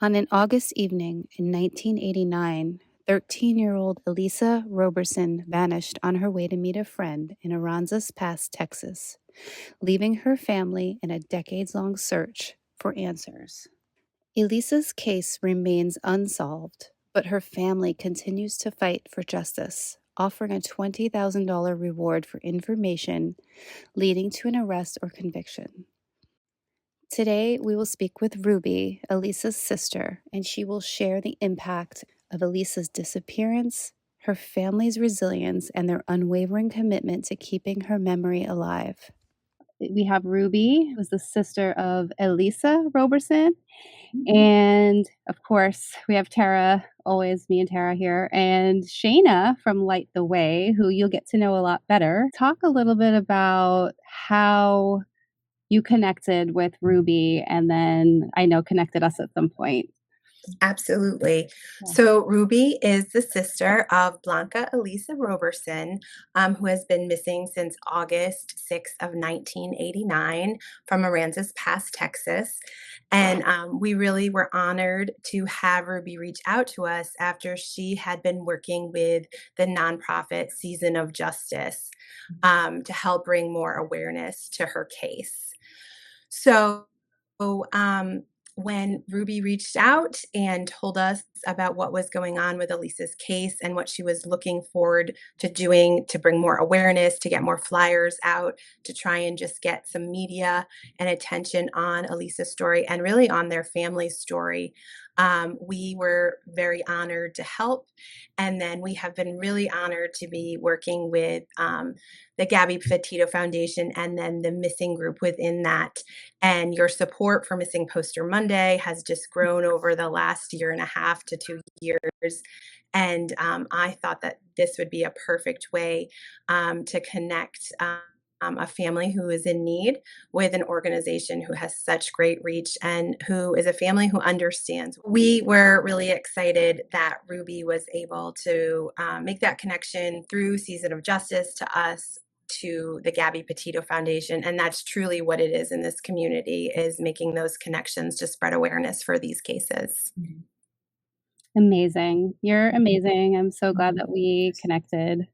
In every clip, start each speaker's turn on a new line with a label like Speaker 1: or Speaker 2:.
Speaker 1: On an August evening in 1989, 13-year-old Elisa Roberson vanished on her way to meet a friend in Aransas Pass, Texas, leaving her family in a decades-long search for answers. Elisa's case remains unsolved, but her family continues to fight for justice, offering a $20,000 reward for information leading to an arrest or conviction. Today, we will speak with Ruby, Elisa's sister, and she will share the impact of Elisa's disappearance, her family's resilience, and their unwavering commitment to keeping her memory alive. We have Ruby, who's the sister of Elisa Roberson. And of course, we have Tara, always me and Tara here, and Shayna from Light the Way, who you'll get to know a lot better. Talk a little bit about how you connected with Ruby and then I know connected us at some point.
Speaker 2: Absolutely.
Speaker 1: Yeah.
Speaker 2: So Ruby is the sister of Blanca Elisa Roberson, who has been missing since August 6th of 1989 from Aransas Pass, Texas. And we really were honored to have Ruby reach out to us after she had been working with the nonprofit Season of Justice to help bring more awareness to her case. So, when Ruby reached out and told us about what was going on with Elisa's case and what she was looking forward to doing to bring more awareness, to get more flyers out, to try and just get some media and attention on Elisa's story and really on their family's story, we were very honored to help. And then we have been really honored to be working with the Gabby Petito Foundation and then the missing group within that. And your support for Missing Poster Monday has just grown over the last year and a half to 2 years. And I thought that this would be a perfect way to connect a family who is in need with an organization who has such great reach and who is a family who understands. We were really excited that Ruby was able to make that connection through Season of Justice to us, to the Gabby Petito Foundation. And that's truly what it is in this community, is making those connections to spread awareness for these cases.
Speaker 1: Amazing. You're amazing. I'm so glad that we connected.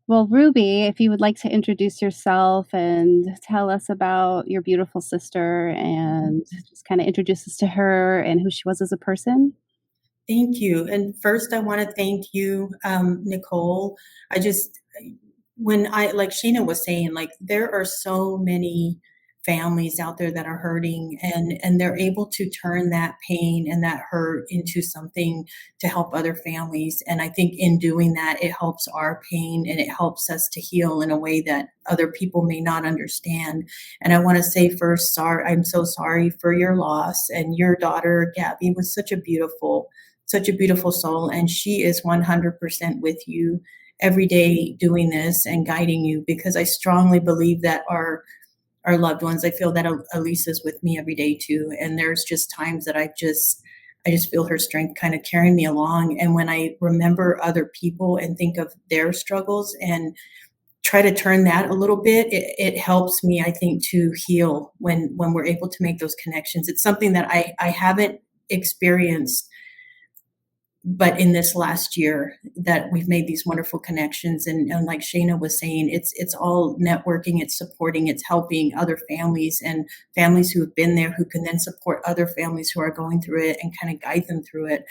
Speaker 1: Well, Ruby, if you would like to introduce yourself and tell us about your beautiful sister and just kind of introduce us to her and who she was as a person.
Speaker 3: Thank you. And first, I want to thank you, Nicole. Like Sheena was saying, like there are so many families out there that are hurting and they're able to turn that pain and that hurt into something to help other families. And I think in doing that, it helps our pain and it helps us to heal in a way that other people may not understand. And I want to say first, sorry, I'm so sorry for your loss. And your daughter, Gabby, was such a beautiful soul. And she is 100% with you every day doing this and guiding you, because I strongly believe that our loved ones, I feel that Elisa's with me every day too. And there's just times that I just feel her strength kind of carrying me along. And when I remember other people and think of their struggles and try to turn that a little bit, it helps me, I think, to heal when we're able to make those connections. It's something that I haven't experienced, but in this last year that we've made these wonderful connections. And like Shayna was saying, it's all networking, it's supporting, it's helping other families and families who have been there who can then support other families who are going through it and kind of guide them through it.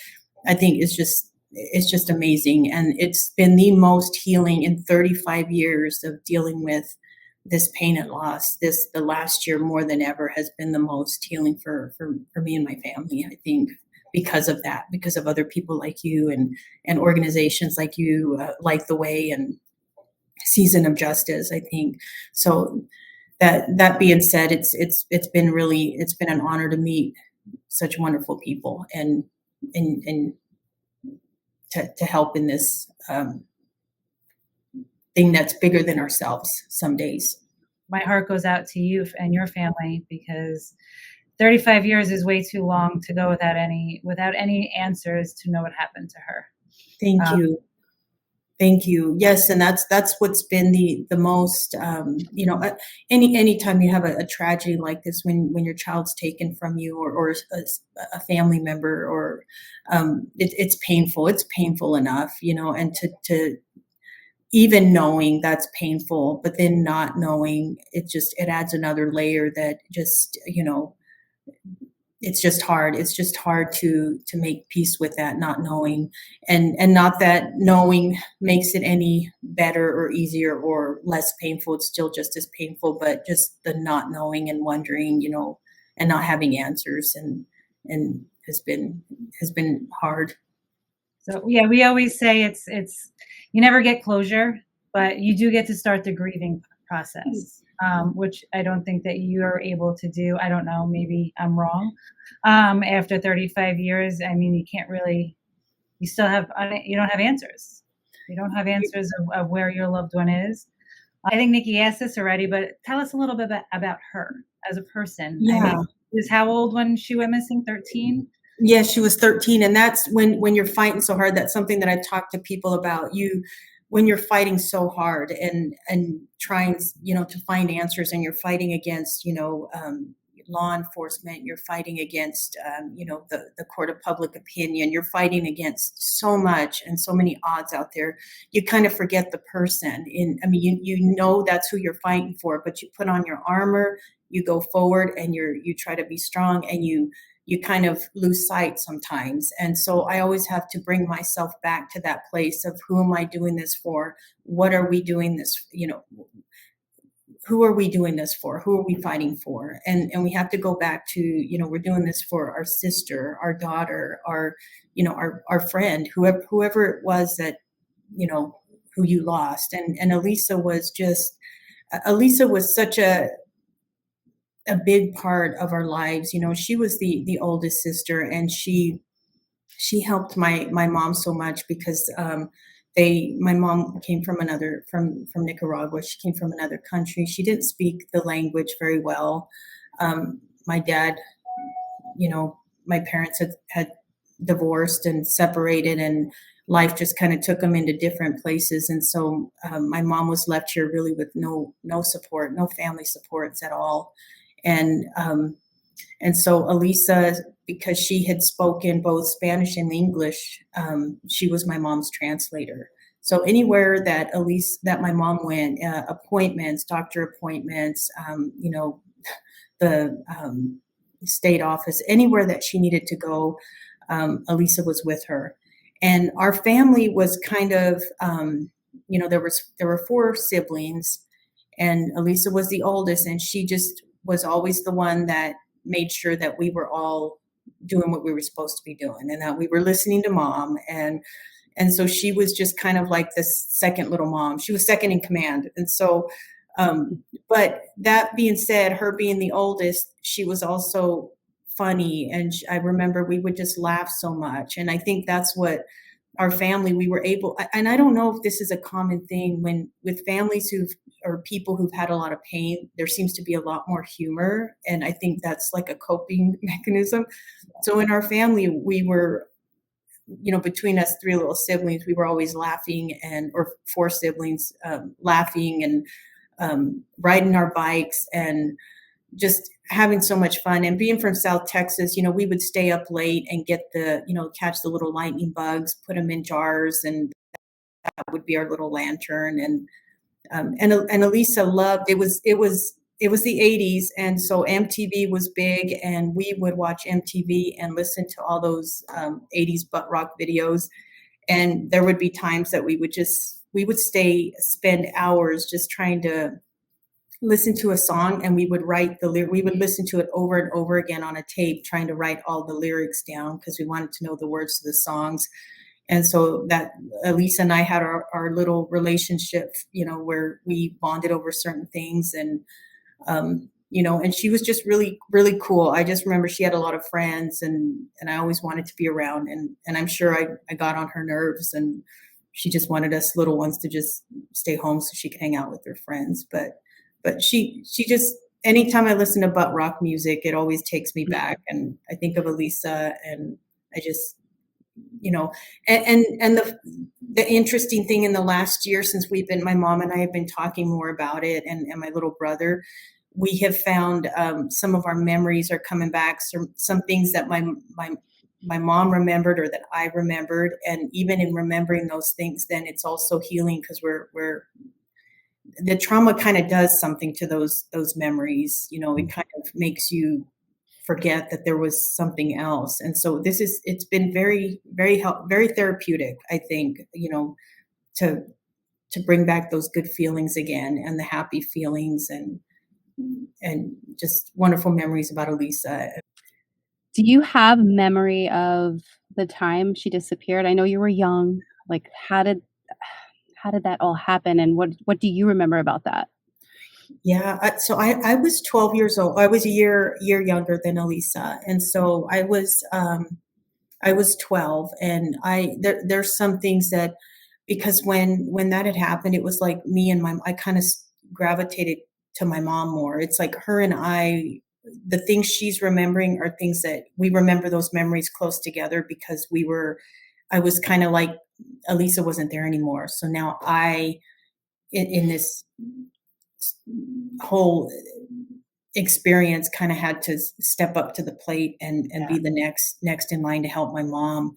Speaker 3: I think it's just amazing. And it's been the most healing in 35 years of dealing with this pain and loss. The last year more than ever has been the most healing for me and my family, I think, because of that, because of other people like you and organizations like you, Like the Way and Season of Justice, I think. So that being said, it's been an honor to meet such wonderful people and to help in this thing that's bigger than ourselves some days.
Speaker 4: My heart goes out to you and your family, because 35 years is way too long to go without any answers to know what happened to her.
Speaker 3: Thank you. Thank you. Yes, and that's what's been the most, anytime you have a tragedy like this, when your child's taken from you, or a family member, or it's painful. It's painful enough, and to even knowing that's painful, but then not knowing, it adds another layer that just, it's just hard. It's just hard to make peace with that not knowing, and not that knowing makes it any better or easier or less painful. It's still just as painful, but just the not knowing and wondering, and not having answers, and has been hard.
Speaker 4: So yeah, we always say it's you never get closure, but you do get to start the grieving process, which I don't think that you're able to do. I don't know, maybe I'm wrong. After 35 years, I mean, you can't really. You still have you don't have answers. You don't have answers of where your loved one is. I think Nikki asked this already, but tell us a little bit about her as a person. I
Speaker 3: Yeah.
Speaker 4: mean, she was how old when she went missing? 13?
Speaker 3: Yeah, she was 13, and that's when you're fighting so hard. That's something that I talk to people about. When you're fighting so hard and trying, to find answers, and you're fighting against, law enforcement. You're fighting against, the court of public opinion. You're fighting against so much and so many odds out there. You kind of forget the person. I mean, you know that's who you're fighting for, but you put on your armor, you go forward, and you try to be strong, and you kind of lose sight sometimes. And so I always have to bring myself back to that place of, who am I doing this for? What are we doing this, who are we doing this for? Who are we fighting for? And we have to go back to, we're doing this for our sister, our daughter, our friend, whoever it was that, who you lost. And Elisa was such a big part of our lives. She was the oldest sister, and she helped my mom so much, because my mom came from Nicaragua. She came from another country. She didn't speak the language very well. My dad, my parents had divorced and separated, and life just kind of took them into different places. And so my mom was left here really with no support, no family supports at all. And so Elisa, because she had spoken both Spanish and English, she was my mom's translator. So anywhere that my mom went, appointments, doctor appointments, the state office, anywhere that she needed to go, Elisa was with her. And our family was kind of, there were 4 siblings, and Elisa was the oldest, and she just was always the one that made sure that we were all doing what we were supposed to be doing, and that we were listening to mom. And so she was just kind of like this second little mom. She was second in command. And so, but that being said, her being the oldest, she was also funny. And I remember we would just laugh so much. And I think that's what our family, we were able, and I don't know if this is a common thing with families or people who've had a lot of pain, there seems to be a lot more humor. And I think that's like a coping mechanism. So in our family, we were, between us 3 little siblings, we were always laughing, or 4 siblings, laughing and riding our bikes and just having so much fun. And being from South Texas, we would stay up late and get catch the little lightning bugs, put them in jars, and that would be our little lantern. And Elisa loved it. Was the 80s, and so MTV was big, and we would watch MTV and listen to all those 80s butt rock videos. And there would be times that we would spend hours just trying to listen to a song, and we would we would listen to it over and over again on a tape, trying to write all the lyrics down, because we wanted to know the words to the songs. And so that Elisa and I had our little relationship, where we bonded over certain things. And and she was just really, really cool. I just remember she had a lot of friends, and I always wanted to be around, and I'm sure I got on her nerves, and she just wanted us little ones to just stay home so she could hang out with her friends. But she just, anytime I listen to butt rock music, it always takes me back, and I think of Elisa, and I just, you know, and the interesting thing in the last year, since my mom and I have been talking more about it, and my little brother, we have found some of our memories are coming back. Some things that my mom remembered or that I remembered, and even in remembering those things, then it's also healing because we're the trauma kind of does something to those memories. It kind of makes you forget that there was something else. And so it's been very, very very therapeutic, I think, to bring back those good feelings again, and the happy feelings, and just wonderful memories about Elisa.
Speaker 1: Do you have memory of the time she disappeared? I know you were young. Like, how did that all happen, and what do you remember about that?
Speaker 3: Yeah, so I was 12 years old. I was a year younger than Elisa, and so I was 12, and there's some things that, because when that had happened, it was like me and I kind of gravitated to my mom more. It's like her and I, the things she's remembering are things that we remember, those memories close together, because I was kind of like, Elisa wasn't there anymore. So now in this whole experience, kind of had to step up to the plate and be the next in line to help my mom.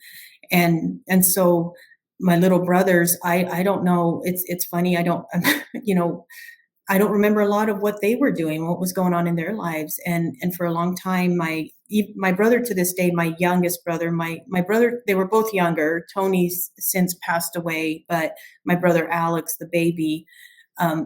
Speaker 3: And so my little brothers, I don't know, it's funny, I don't I don't remember a lot of what they were doing, what was going on in their lives. And for a long time, my brother, to this day, my youngest brother, my brother, they were both younger. Tony's since passed away, but my brother Alex, the baby,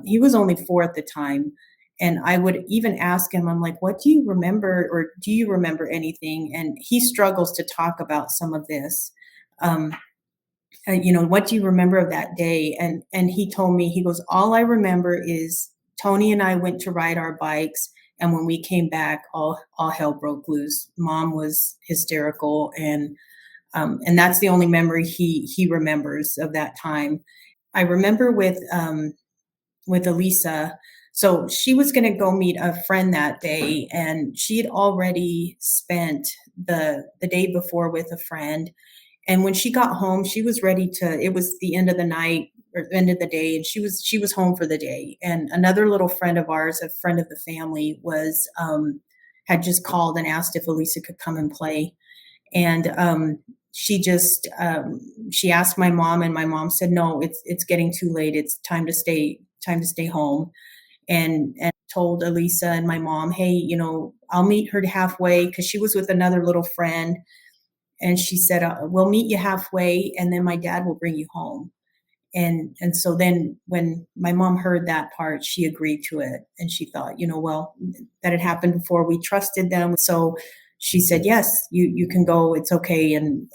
Speaker 3: he was only 4 at the time. And I would even ask him, I'm like, what do you remember, or do you remember anything? And he struggles to talk about some of this. What do you remember of that day? And he told me, he goes, all I remember is Tony and I went to ride our bikes, and when we came back, all hell broke loose. Mom was hysterical, and that's the only memory he remembers of that time. I remember with Elisa. So she was going to go meet a friend that day, and she had already spent the day before with a friend. And when she got home, she was ready to, it was the end of the night or end of the day, and she was home for the day. And another little friend of ours, a friend of the family, had just called and asked if Elisa could come and play. And she asked my mom, and my mom said, no, it's getting too late. It's time to stay home. And told Elisa and my mom, hey, I'll meet her halfway, because she was with another little friend. And she said, we'll meet you halfway, and then my dad will bring you home. And so then when my mom heard that part, she agreed to it. And she thought, well, that had happened before. We trusted them. So she said, yes, you can go. It's okay. And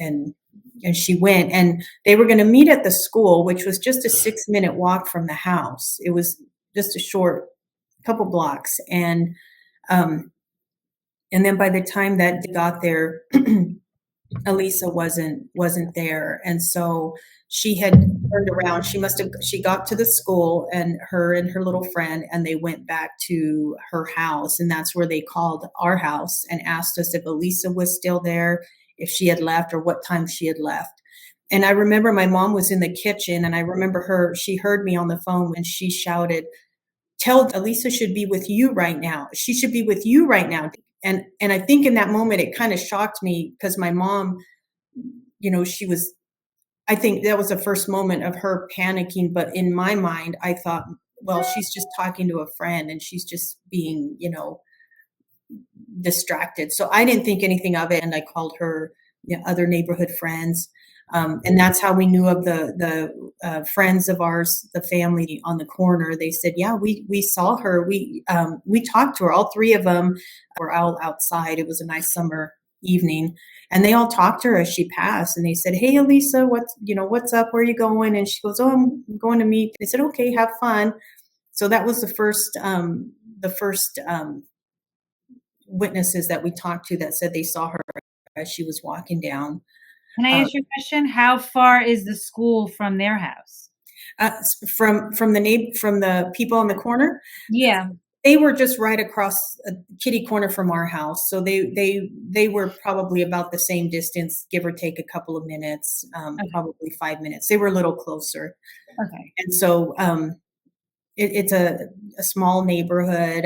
Speaker 3: she went, and they were going to meet at the school, which was just a 6-minute walk from the house. It was just a short couple blocks. And then by the time that they got there, Elisa wasn't there. And so she had turned around. She got to the school, and her little friend, and they went back to her house. And that's where they called our house and asked us if Elisa was still there, if she had left, or what time she had left. And I remember my mom was in the kitchen, and I remember she heard me on the phone when she shouted, tell Elisa should be with you right now. She should be with you right now. And I think in that moment, it kind of shocked me, because my mom, I think that was the first moment of her panicking. But in my mind, I thought, well, she's just talking to a friend, and she's just being, distracted. So I didn't think anything of it. And I called her other neighborhood friends. And that's how we knew of the friends of ours, the family on the corner. They said, yeah, we saw her. We talked to her. All 3 of them were out outside. It was a nice summer evening, and they all talked to her as she passed. And they said, hey, Elisa, what's up? Where are you going? And she goes, oh, I'm going to meet. They said, okay, have fun. So that was the first witnesses that we talked to that said they saw her as she was walking down.
Speaker 4: Can I ask you a question? How far is the school from their house?
Speaker 3: From the people in the corner?
Speaker 4: Yeah.
Speaker 3: They were just right across a kitty corner from our house. So they were probably about the same distance, give or take a couple of minutes,
Speaker 4: Okay.
Speaker 3: probably 5 minutes. They were a little closer.
Speaker 4: Okay.
Speaker 3: And so it's a small neighborhood.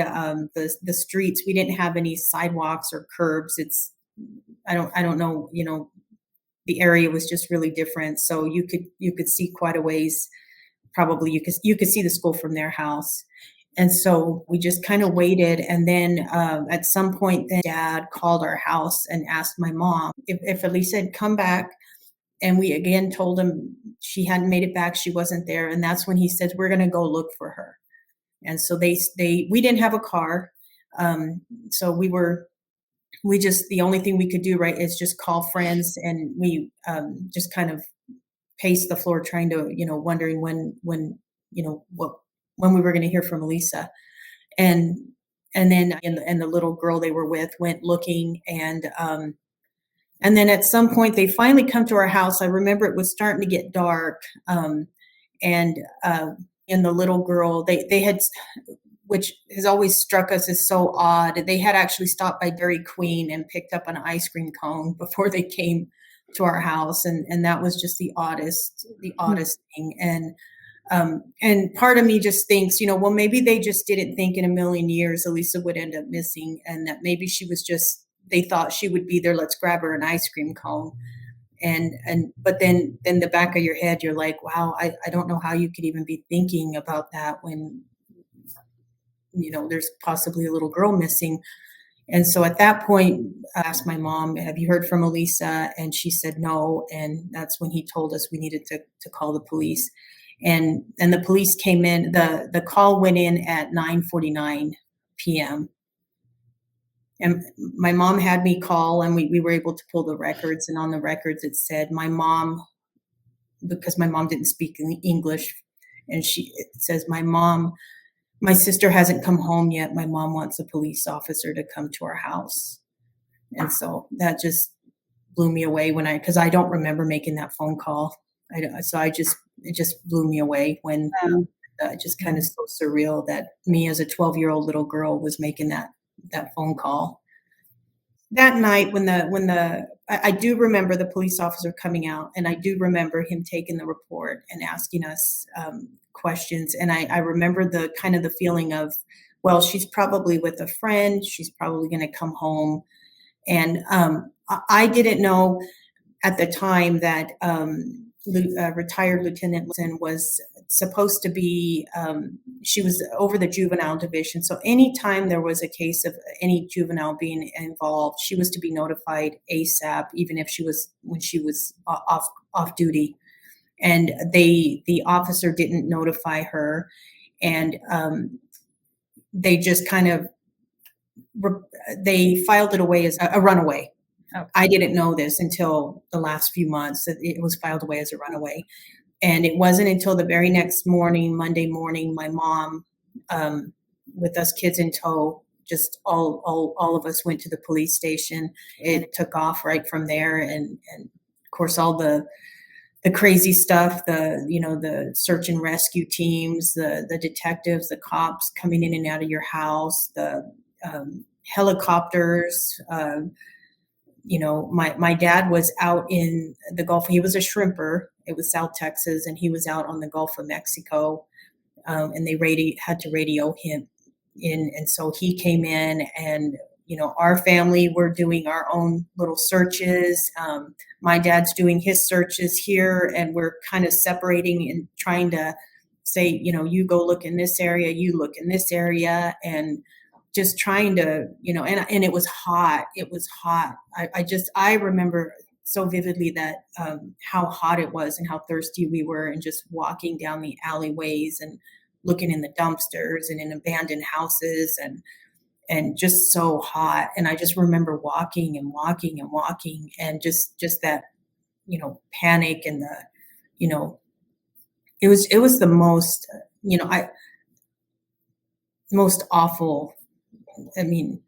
Speaker 3: The streets, we didn't have any sidewalks or curbs. I don't know, the area was just really different. So you could see quite a ways. Probably you could see the school from their house. And so we just kind of waited. And then at some point, then Dad called our house and asked my mom if Elisa had come back. And we again told him she hadn't made it back. She wasn't there. And that's when he said, we're going to go look for her. And so we didn't have a car. So the only thing we could do, right, is just call friends. And we just kind of paced the floor trying to, wondering when we were going to hear from Elisa. And then and the little girl they were with went looking, and then at some point they finally come to our house. I remember it was starting to get dark, and the little girl, they had, which has always struck us as so odd, they had actually stopped by Dairy Queen and picked up an ice cream cone before they came to our house, and that was just the oddest thing. And part of me just thinks, well, maybe they just didn't think in a million years Elisa would end up missing, and that maybe they thought she would be there. Let's grab her an ice cream cone. But then the back of your head, you're like, wow, I don't know how you could even be thinking about that when, there's possibly a little girl missing. And so at that point, I asked my mom, have you heard from Elisa? And she said no. And that's when he told us we needed to call the police. And the police came in. The call went in at 9:49 p.m. And my mom had me call, and we were able to pull the records. And on the records, it said because my mom didn't speak English, and it says, my sister hasn't come home yet. My mom wants a police officer to come to our house. And so that just blew me away because I don't remember making that phone call. It just blew me away when just kind of so surreal that me as a 12-year-old little girl was making that phone call. That night I do remember the police officer coming out, and I do remember him taking the report and asking us questions. And I remember the kind of the feeling of, well, she's probably with a friend. She's probably going to come home. And I didn't know at the time that retired Lieutenant Wilson was supposed to be, she was over the juvenile division. So anytime there was a case of any juvenile being involved, she was to be notified ASAP, even if when she was off duty. And the officer didn't notify her, and they just kind of they filed it away as a runaway.
Speaker 4: Okay.
Speaker 3: I didn't know this until the last few months that it was filed away as a runaway. And it wasn't until the very next morning, Monday morning, my mom, with us kids in tow, just all of us went to the police station. It took off right from there. And of course, all the crazy stuff, the search and rescue teams, the detectives, the cops coming in and out of your house, the helicopters. My dad was out in the Gulf. He was a shrimper. It was South Texas, and he was out on the Gulf of Mexico, and they had to radio him in. And so he came in, and our family were doing our own little searches. My dad's doing his searches here, and we're kind of separating and trying to say, you go look in this area, you look in this area, and just trying to, and it was hot. It was hot. I remember so vividly that how hot it was and how thirsty we were, and just walking down the alleyways and looking in the dumpsters and in abandoned houses, and just so hot. And I just remember walking and walking and walking, and just that, panic, and it was the most, most awful. I mean,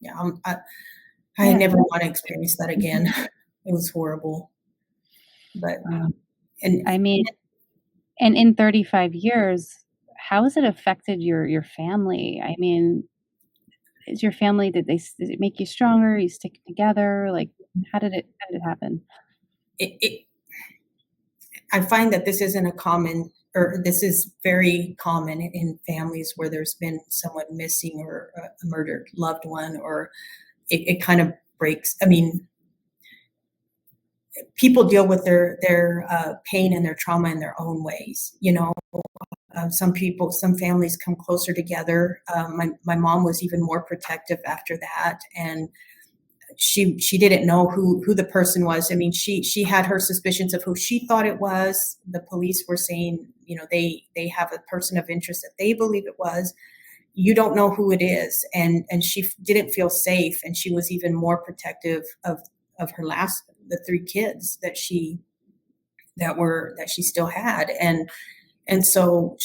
Speaker 3: yeah, I never want to experience that again. It was horrible. But,
Speaker 1: I mean, and in 35 years, how has it affected your family? I mean, is your family, did it make you stronger? You stick together? Like, how did it happen?
Speaker 3: It I find that this isn't a common, or this is very common in families where there's been someone missing or a murdered loved one, or it kind of breaks. I mean, people deal with their pain and their trauma in their own ways. Some families come closer together. My mom was even more protective after that, and she didn't know who the person was. I mean, she had her suspicions of who she thought it was. The police were saying, they have a person of interest that they believe it was. You don't know who it is, and she didn't feel safe, and she was even more protective of the 3 kids that she still had, and so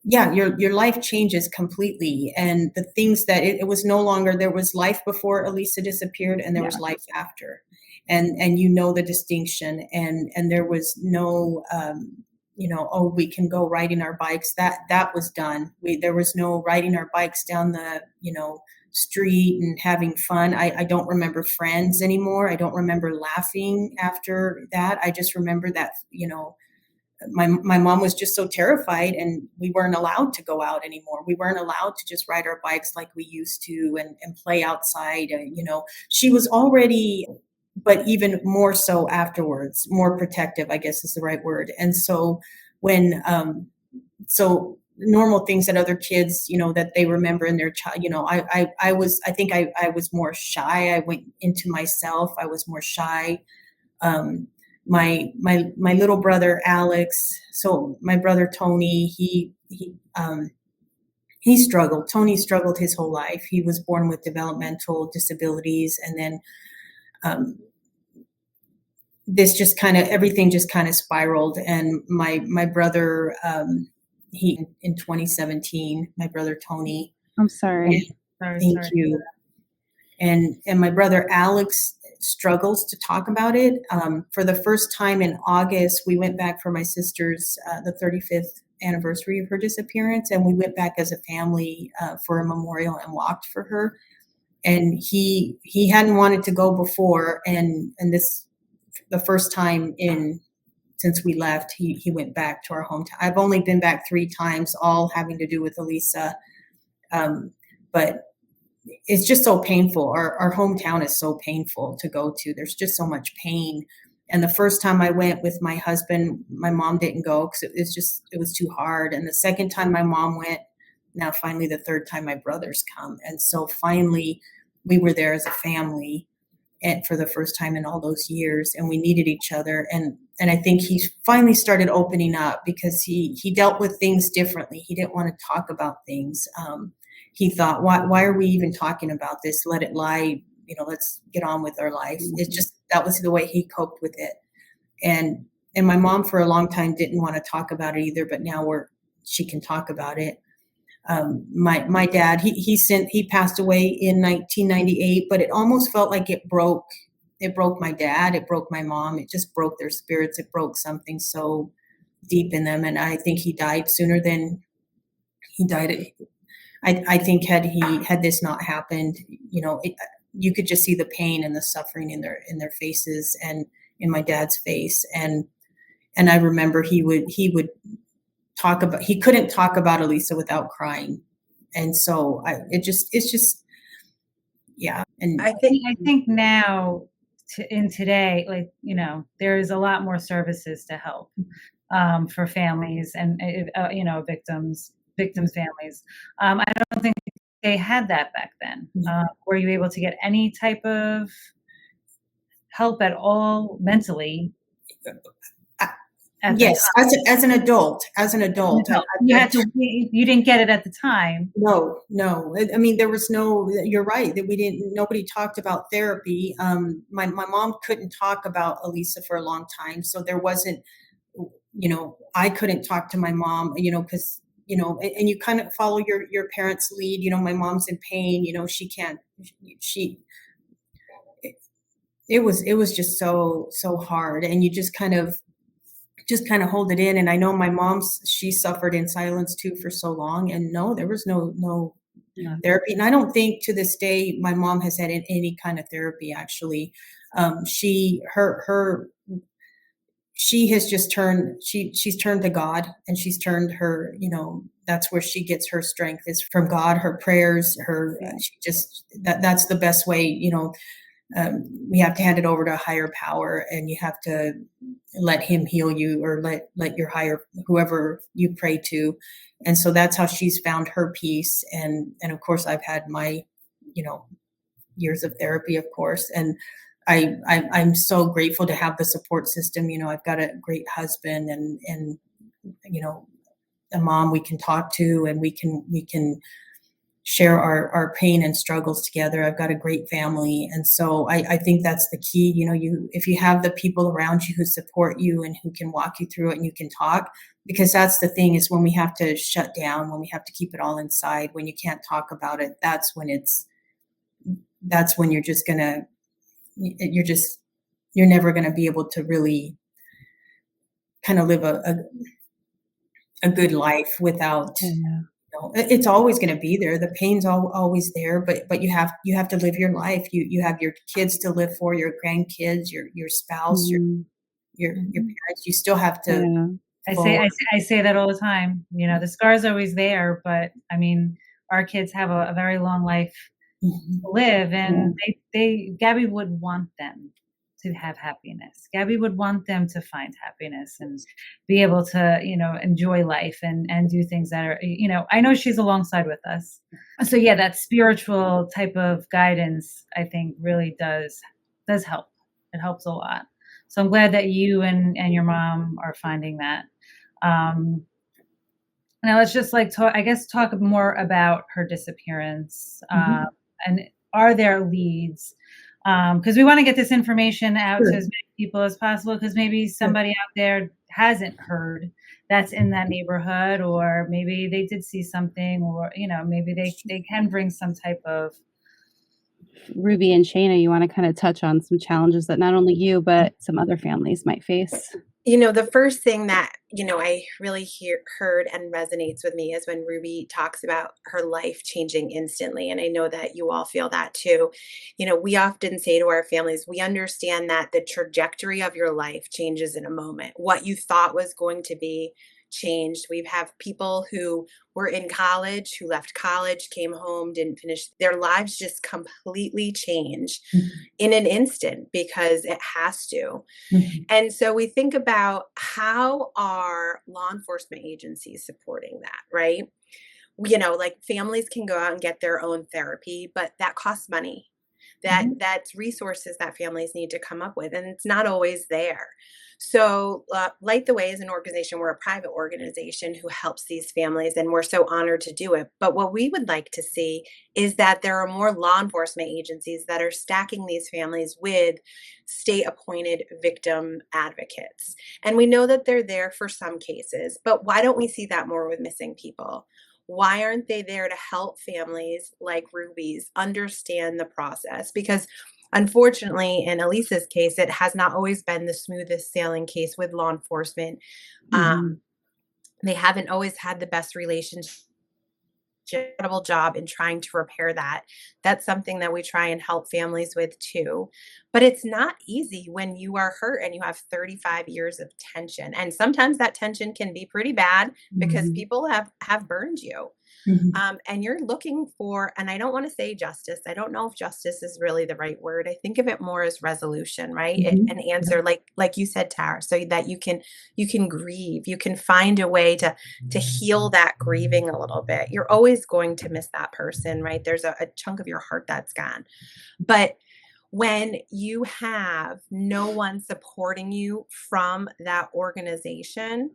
Speaker 3: your life changes completely. And the things that it was no longer, there was life before Elisa disappeared, and there was life after, and the distinction, and there was no oh, we can go riding our bikes. That was done. There was no riding our bikes down the street and having fun. I don't remember friends anymore. I don't remember laughing after that. I just remember that my mom was just so terrified, and we weren't allowed to go out anymore. We weren't allowed to just ride our bikes like we used to and play outside. She was already, but even more so afterwards, more protective, I guess is the right word. And so when, normal things that other kids, that they remember in their child, I think I was more shy. I went into myself. I was more shy. My little brother Alex, so my brother Tony, he struggled. Tony struggled his whole life. He was born with developmental disabilities, and then everything just kind of spiraled. And my brother, he in 2017, my brother Tony.
Speaker 1: I'm sorry.
Speaker 3: Thank you. And my brother Alex struggles to talk about it. For the first time in August, we went back for my sister's, the 35th anniversary of her disappearance. And we went back as a family for a memorial and walked for her. And he hadn't wanted to go before. And this, the first time since we left, he went back to our hometown. I've only been back 3 times, all having to do with Elisa. But it's just so painful. Our hometown is so painful to go to. There's just so much pain. And the first time I went with my husband, my mom didn't go because it was too hard. And the second time my mom went, now finally the third time my brothers come. And so finally we were there as a family, and for the first time in all those years, and we needed each other. And I think he finally started opening up because he dealt with things differently. He didn't want to talk about things. He thought, why are we even talking about this? Let it lie. Let's get on with our life. It's just, that was the way he coped with it. And my mom for a long time didn't want to talk about it either, but now she can talk about it. My dad, he passed away in 1998, but it almost felt like it broke my dad. It broke my mom. It just broke their spirits. It broke something so deep in them. And I think he died sooner than he died. I think had this not happened, you could just see the pain and the suffering in their faces and in my dad's face. And I remember he would talk about, he couldn't talk about Elisa without crying. And so it's just, yeah. And
Speaker 4: I think now in today, like, there's a lot more services to help for families and, victims' families. I don't think they had that back then. Were you able to get any type of help at all mentally?
Speaker 3: Yes, as an adult.
Speaker 4: You didn't get it at the time.
Speaker 3: No. I mean, there was you're right, that nobody talked about therapy. My mom couldn't talk about Elisa for a long time. So there wasn't, I couldn't talk to my mom, because, and you kind of follow your parents' lead. My mom's in pain, she can't, it was just so hard. And you just kind of just kind of hold it in. And I know my mom's, she suffered in silence too for so long, and no, there was no
Speaker 4: Yeah.
Speaker 3: therapy. And I don't think to this day my mom has had any kind of therapy actually. She has just turned, she's turned to God, and she's turned her, that's where she gets her strength, is from God, her prayers, she just, that's the best way, we have to hand it over to a higher power, and you have to let him heal you, or let your higher, whoever you pray to. And so that's how she's found her peace. And of course I've had my, years of therapy, of course. And I'm so grateful to have the support system. I've got a great husband, and a mom we can talk to, and we can share our pain and struggles together. I've got a great family. And so I think that's the key. If you have the people around you who support you and who can walk you through it, and you can talk, because that's the thing, is when we have to shut down, when we have to keep it all inside, when you can't talk about it, that's when you're just gonna, you're never going to be able to really kind of live a good life without, it's always going to be there. The pain's always there, but you have to live your life. You have your kids to live for, your grandkids, your spouse, your parents. You still have to.
Speaker 4: I say that all the time. The scar's always there, but I mean, our kids have a very long life to live, and Gabby would want them to have happiness. Gabby would want them to find happiness and be able to, enjoy life and do things that are, I know she's alongside with us. So yeah, that spiritual type of guidance, I think, really does help. It helps a lot. So I'm glad that you and your mom are finding that. Now let's just talk more about her disappearance. And are there leads? Because we want to get this information out to as many people as possible, because maybe somebody out there hasn't heard that's in that neighborhood, or maybe they did see something, or, maybe they can bring some type of.
Speaker 1: Ruby and Shayna, you want to kind of touch on some challenges that not only you, but some other families might face?
Speaker 2: The first thing that, I really heard and resonates with me is when Ruby talks about her life changing instantly. And I know that you all feel that too. We often say to our families, we understand that the trajectory of your life changes in a moment. What you thought was going to be changed. We have people who were in college, who left college, came home, didn't finish. Their lives just completely change in an instant, because it has to. And so we think about, how are law enforcement agencies supporting that, right? Like, families can go out and get their own therapy, but that costs money. That's resources that families need to come up with, and it's not always there. So Light the Way is an organization. We're a private organization who helps these families, and we're so honored to do it. But what we would like to see is that there are more law enforcement agencies that are stacking these families with state appointed victim advocates. And we know that they're there for some cases, but why don't we see that more with missing people? Why aren't they there to help families like Ruby's understand the process? Because unfortunately, in Elisa's case, it has not always been the smoothest sailing case with law enforcement. They haven't always had the best relationship. Incredible job in trying to repair that. That's something that we try and help families with too. But it's not easy when you are hurt and you have 35 years of tension. And sometimes that tension can be pretty bad, because people have burned you. And you're looking for, and I don't want to say justice. I don't know if justice is really the right word. I think of it more as resolution, right? An answer, like you said, Tara, so that you can grieve. You can find a way to heal that grieving a little bit. You're always going to miss that person, right? There's a chunk of your heart that's gone. But when you have no one supporting you from that organization,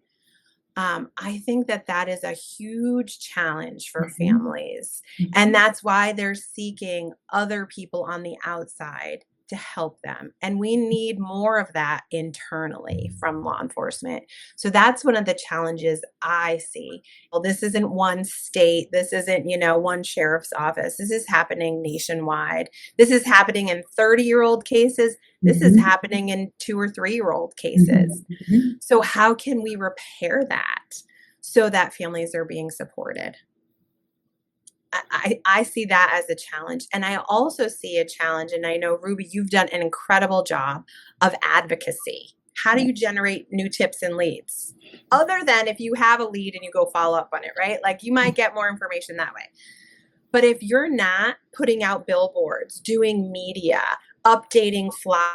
Speaker 2: I think that is a huge challenge for families. And that's why they're seeking other people on the outside to help them. And we need more of that internally from law enforcement. So that's one of the challenges I see. Well, this isn't one state. This isn't, one sheriff's office. This is happening nationwide. This is happening in 30-year-old cases. This is
Speaker 3: Mhm.
Speaker 2: happening in 2 or 3-year-old cases.
Speaker 3: Mhm.
Speaker 2: So how can we repair that so that families are being supported? I see that as a challenge. And I also see a challenge, and I know, Ruby, you've done an incredible job of advocacy. How do you generate new tips and leads? Other than if you have a lead and you go follow up on it, right? Like you might get more information that way. But if you're not putting out billboards, doing media, updating flyers,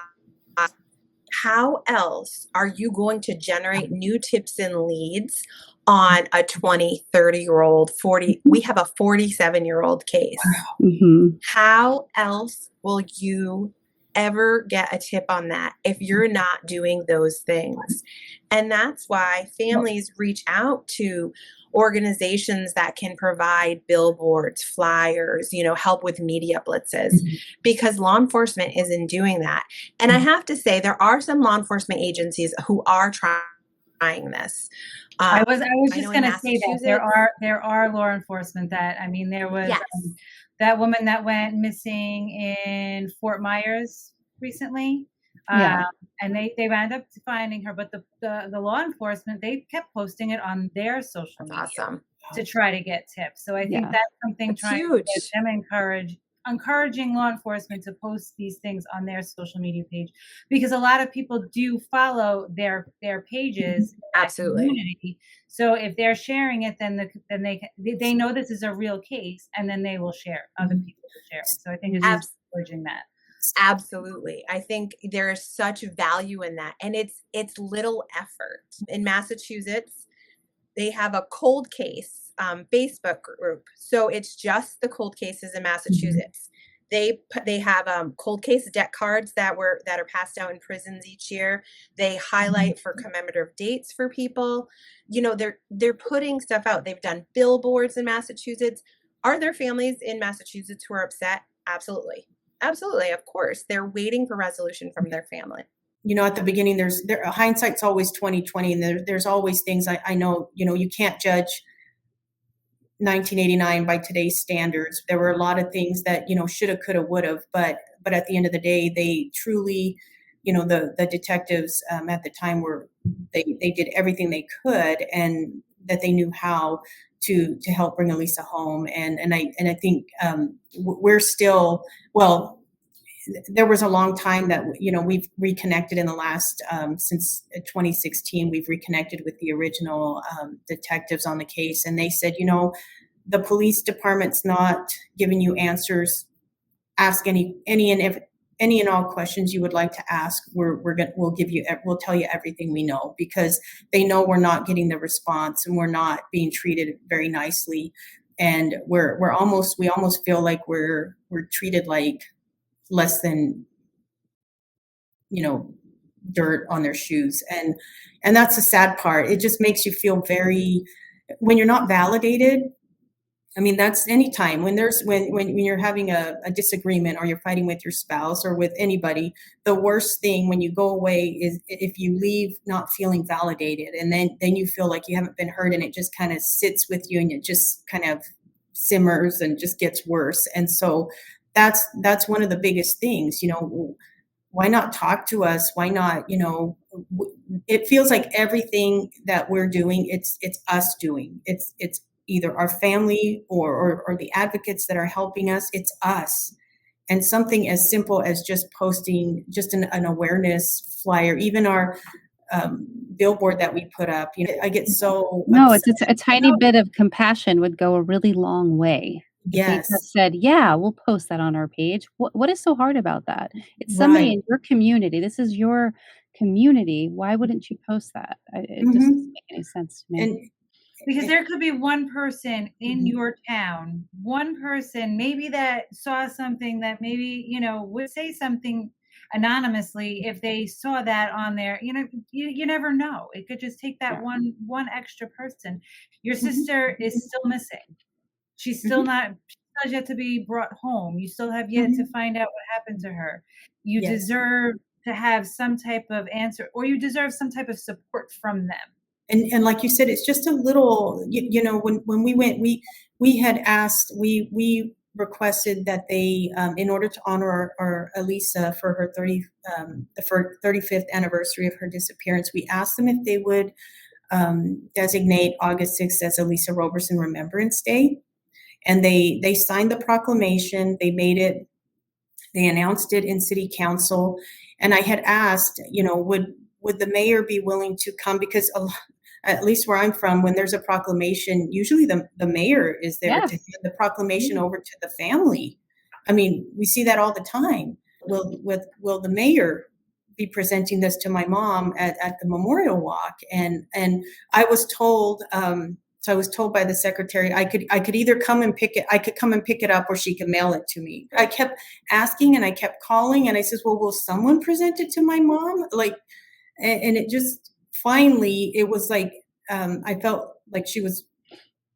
Speaker 2: how else are you going to generate new tips and leads on a 20, 30-year-old, 40? We have a 47-year-old case.
Speaker 1: Mm-hmm.
Speaker 2: How else will you ever get a tip on that if you're not doing those things? And that's why families reach out to organizations that can provide billboards, flyers, help with media blitzes, because law enforcement isn't doing that. And I have to say, there are some law enforcement agencies who are trying this.
Speaker 4: I was
Speaker 2: I
Speaker 4: just
Speaker 2: know in
Speaker 4: going to say that
Speaker 2: Massachusetts,
Speaker 4: there are law enforcement that, I mean, there was
Speaker 2: yes,
Speaker 4: that woman that went missing in Fort Myers recently.
Speaker 1: Yeah.
Speaker 4: And they wound up finding her, but the law enforcement, they kept posting it on their social
Speaker 2: that's
Speaker 4: media
Speaker 2: awesome.
Speaker 4: to try to get tips. So I think
Speaker 1: Yeah.
Speaker 4: that's something
Speaker 2: That's
Speaker 4: trying to
Speaker 2: huge.
Speaker 4: get them encouraging law enforcement to post these things on their social media page, because a lot of people do follow their pages in that
Speaker 2: Absolutely.
Speaker 4: community. So if they're sharing it, then they know this is a real case, and then they will share. Other people will share it. So I think it's just encouraging that.
Speaker 2: Absolutely. I think there is such value in that. And it's little effort. In Massachusetts, they have a cold case Facebook group. So it's just the cold cases in Massachusetts. They have cold case debt cards that are passed out in prisons each year. They highlight for commemorative dates for people. They're putting stuff out. They've done billboards in Massachusetts. Are there families in Massachusetts who are upset? Absolutely. Absolutely. Of course. They're waiting for resolution from their family.
Speaker 3: At the beginning, hindsight's always 2020, and there's always things I know, you can't judge 1989 by today's standards. There were a lot of things that, shoulda, coulda, woulda, but at the end of the day, they truly, the detectives at the time they did everything they could, and that they knew how to help bring Elisa home. And I think we're still, well, there was a long time that, we've reconnected in the last, since 2016, we've reconnected with the original detectives on the case. And they said, the police department's not giving you answers. Ask any and all questions you would like to ask. We'll tell you everything we know, because they know we're not getting the response and we're not being treated very nicely. And we almost feel like we're treated like less than, dirt on their shoes. And that's the sad part. It just makes you feel when you're not validated. I mean, that's any time when you're having a disagreement, or you're fighting with your spouse or with anybody. The worst thing when you go away is if you leave not feeling validated, and then you feel like you haven't been heard, and it just kind of sits with you, and it just kind of simmers and just gets worse. And so that's one of the biggest things. Why not talk to us? Why not? It feels like everything that we're doing, it's us doing. It's either our family or the advocates that are helping us. It's us. And something as simple as just posting just an awareness flyer, even our billboard that we put up, I get so
Speaker 1: No,
Speaker 3: upset.
Speaker 1: it's a tiny bit of compassion would go a really long way. If they
Speaker 3: Yes.
Speaker 1: just said, "Yeah, we'll post that on our page." What is so hard about that? It's somebody
Speaker 3: Right.
Speaker 1: in your community. This is your community. Why wouldn't you post that? It just doesn't
Speaker 3: Mhm.
Speaker 1: make any sense to me.
Speaker 3: And
Speaker 4: Because there could be one person in your town, one person maybe that saw something that maybe, would say something anonymously if they saw that on there. You never know. It could just take that
Speaker 1: Yeah.
Speaker 4: one extra person. Your sister is still missing. She's still not, she still has yet to be brought home. You still have yet to find out what happened to her. You
Speaker 3: Yes.
Speaker 4: deserve to have some type of answer, or you deserve some type of support from them.
Speaker 3: And like you said, it's just a little, when we went, we had asked, we requested that they, in order to honor our Elisa for her 35th anniversary of her disappearance, we asked them if they would designate August 6th as Elisa Roberson Remembrance Day. And they signed the proclamation. They announced it in city council. And I had asked, would the mayor be willing to come? Because at least where I'm from, when there's a proclamation, usually the mayor is there to hand the proclamation over to the family. I mean, we see that all the time. Will the mayor be presenting this to my mom at the memorial walk? And I was told, so I was told by the secretary, I could either come and pick it up, or she could mail it to me. I kept asking and I kept calling, and I says, well, will someone present it to my mom? And it just, finally, it was like, I felt like she was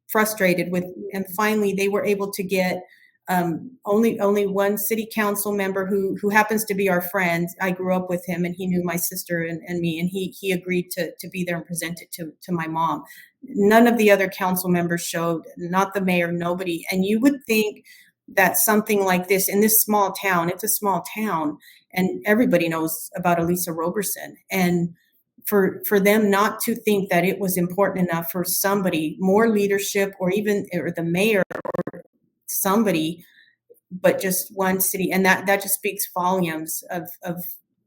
Speaker 3: frustrated with, and finally they were able to get only one city council member who happens to be our friend. I grew up with him, and he knew my sister and me, and he agreed to be there and present it to my mom. None of the other council members showed, not the mayor, nobody. And you would think that something like this in this small town, it's a small town, and everybody knows about Elisa Roberson, and for them not to think that it was important enough for somebody, more leadership, or the mayor or somebody, but just one city, and that just speaks volumes of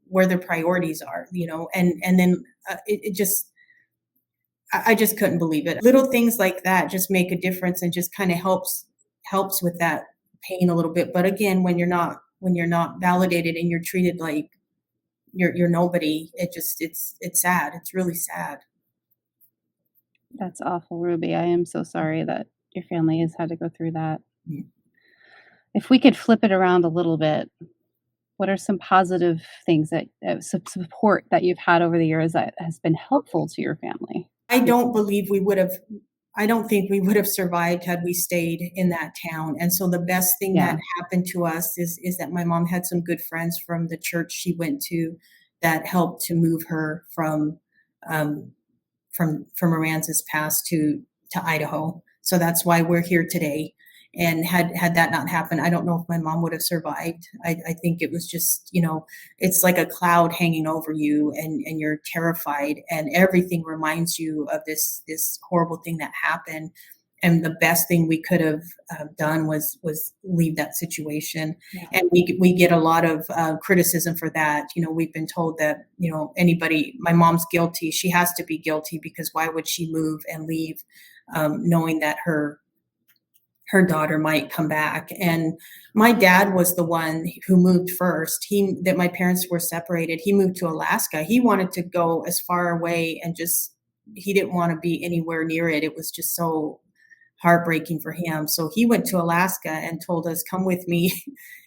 Speaker 3: where their priorities are, and then it just, I just couldn't believe it. Little things like that just make a difference, and just kind of helps with that pain a little bit. But again, when you're not validated and you're treated like you're nobody, it's sad. It's really sad.
Speaker 1: That's awful, Ruby. I am so sorry that your family has had to go through that.
Speaker 3: Yeah.
Speaker 1: If we could flip it around a little bit, what are some positive things that support that you've had over the years that has been helpful to your family?
Speaker 3: I don't think we would have survived had we stayed in that town. And so the best thing that happened to us is that my mom had some good friends from the church she went to that helped to move her from Aransas Pass to Idaho. So that's why we're here today. And had that not happened, I don't know if my mom would have survived. I think it was just, it's like a cloud hanging over you, and you're terrified, and everything reminds you of this horrible thing that happened. And the best thing we could have done was leave that situation. Yeah. And we get a lot of criticism for that. We've been told that, my mom's guilty. She has to be guilty, because why would she move and leave knowing that her daughter might come back? And my dad was the one who moved first. That my parents were separated. He moved to Alaska. He wanted to go as far away, and he didn't want to be anywhere near it. It was just so heartbreaking for him. So he went to Alaska and told us, come with me.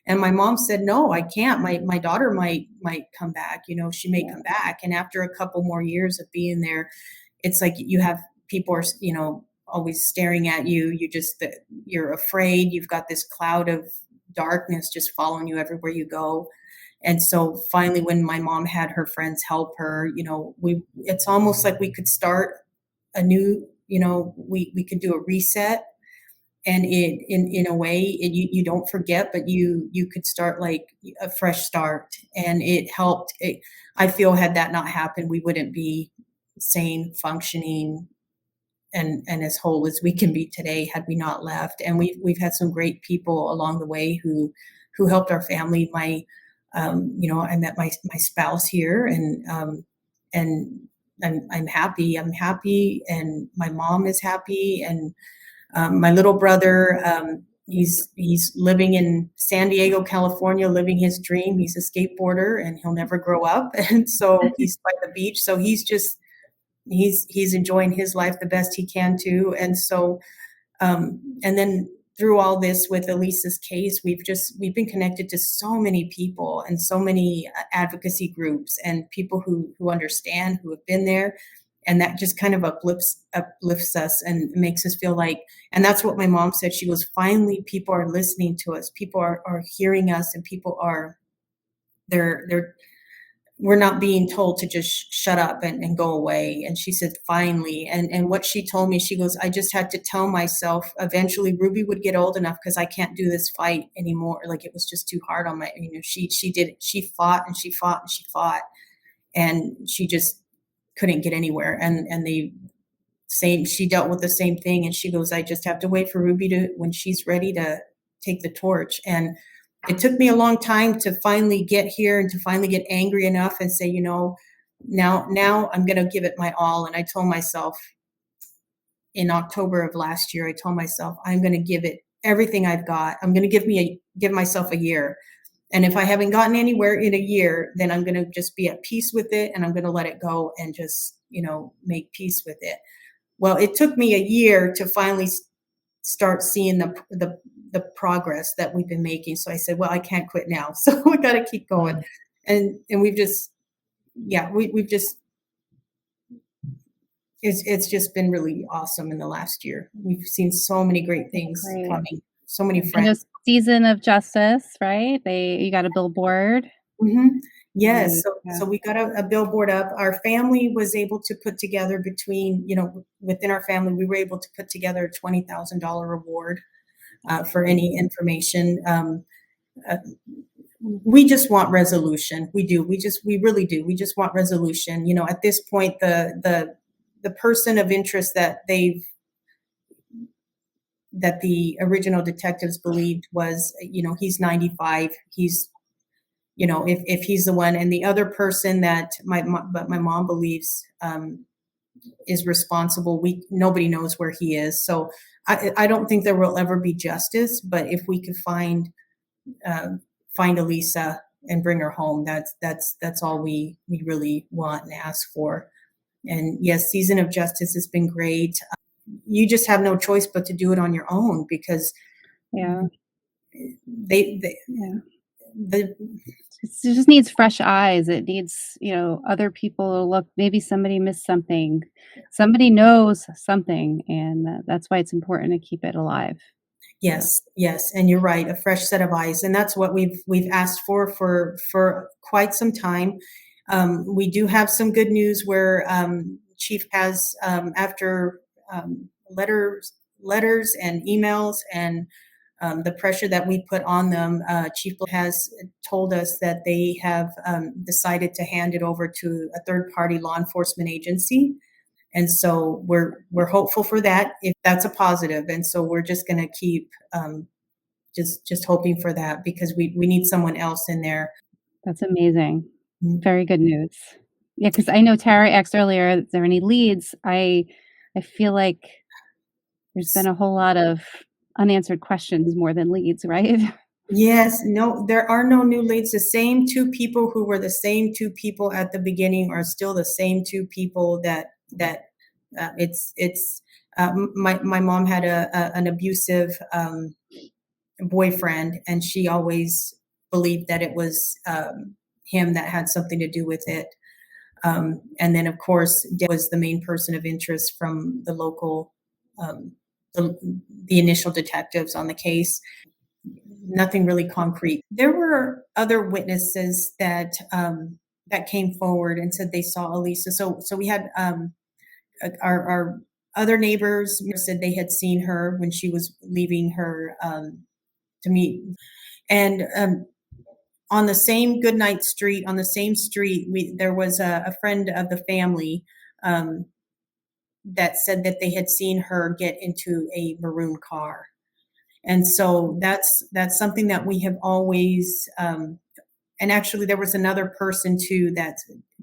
Speaker 3: And my mom said, no, I can't. My daughter might come back. She may come back. And after a couple more years of being there, it's like you have people are, always staring at you. You're afraid. You've got this cloud of darkness just following you everywhere you go. And so finally, when my mom had her friends help her, it's almost like we could start a new, we could do a reset. And in a way, you don't forget, but you could start like a fresh start. And it helped. I feel had that not happened, we wouldn't be sane, functioning, and as whole as we can be today had we not left. And we've had some great people along the way who helped our family. I met my spouse here, and I'm happy. I'm happy, and my mom is happy, and my little brother, he's living in San Diego, California, living his dream. He's a skateboarder, and he'll never grow up, and so he's by the beach. So he's enjoying his life the best he can too. And so, and then through all this with Elisa's case, we've been connected to so many people and so many advocacy groups and people who understand, who have been there. And that just kind of uplifts us and makes us feel like, and that's what my mom said. She was, finally, people are listening to us. People are hearing us, and people are, we're not being told to just shut up and go away. And she said, finally. And what she told me, she goes, I just had to tell myself eventually Ruby would get old enough because I can't do this fight anymore. Like it was just too hard on my, she fought and she fought and she fought. And she just couldn't get anywhere. And she dealt with the same thing. And she goes, I just have to wait for Ruby when she's ready to take the torch. And it took me a long time to finally get here and to finally get angry enough and say, now I'm going to give it my all. And I told myself in October of last year, I told myself, I'm going to give it everything I've got. I'm going to give myself a year. And if I haven't gotten anywhere in a year, then I'm going to just be at peace with it. And I'm going to let it go and just, make peace with it. Well, it took me a year to finally start seeing the progress that we've been making. So I said, well, I can't quit now. So we got to keep going. And we've just, we've just, it's just been really awesome in the last year. We've seen so many great things coming, so many friends.
Speaker 1: Season of Justice, right? You got a billboard.
Speaker 3: Mm-hmm. Yes. So we got a billboard up. Our family was able to put together within our family, we were able to put together a $20,000 award for any information. We just want resolution. We do. We really do. We just want resolution. At this point, the person of interest that the original detectives believed was, he's 95. He's, if he's the one, and the other person that my mom believes is responsible, nobody knows where he is. So I don't think there will ever be justice, but if we could find Elisa and bring her home, that's all we really want and ask for. And yes, Season of Justice has been great. You just have no choice but to do it on your own because
Speaker 1: it just needs fresh eyes. It needs, other people to look. Maybe somebody missed something. Somebody knows something, and that's why it's important to keep it alive.
Speaker 3: Yes, and you're right. A fresh set of eyes, and that's what we've asked for quite some time. We do have some good news where Chief has, after letters and emails and the pressure that we put on them, Chief has told us that they have decided to hand it over to a third-party law enforcement agency. And so we're hopeful for that, if that's a positive. And so we're just going to keep just hoping for that because we need someone else in there.
Speaker 1: That's amazing. Very good news. Yeah, because I know Tara asked earlier, is there any leads? I feel like there's been a whole lot of unanswered questions more than leads, right?
Speaker 3: Yes, no, there are no new leads. The same two people who were the same two people at the beginning are still the same two people that my mom had an abusive boyfriend, and she always believed that it was him that had something to do with it. And then, of course, Deb was the main person of interest from the local, the initial detectives on the case. Nothing really concrete. There were other witnesses that came forward and said they saw Elisa. So we had our other neighbors said they had seen her when she was leaving her to meet. And on the same Goodnight Street, on the same street, there was a friend of the family that said that they had seen her get into a maroon car. And so that's something that we have always, and actually there was another person too,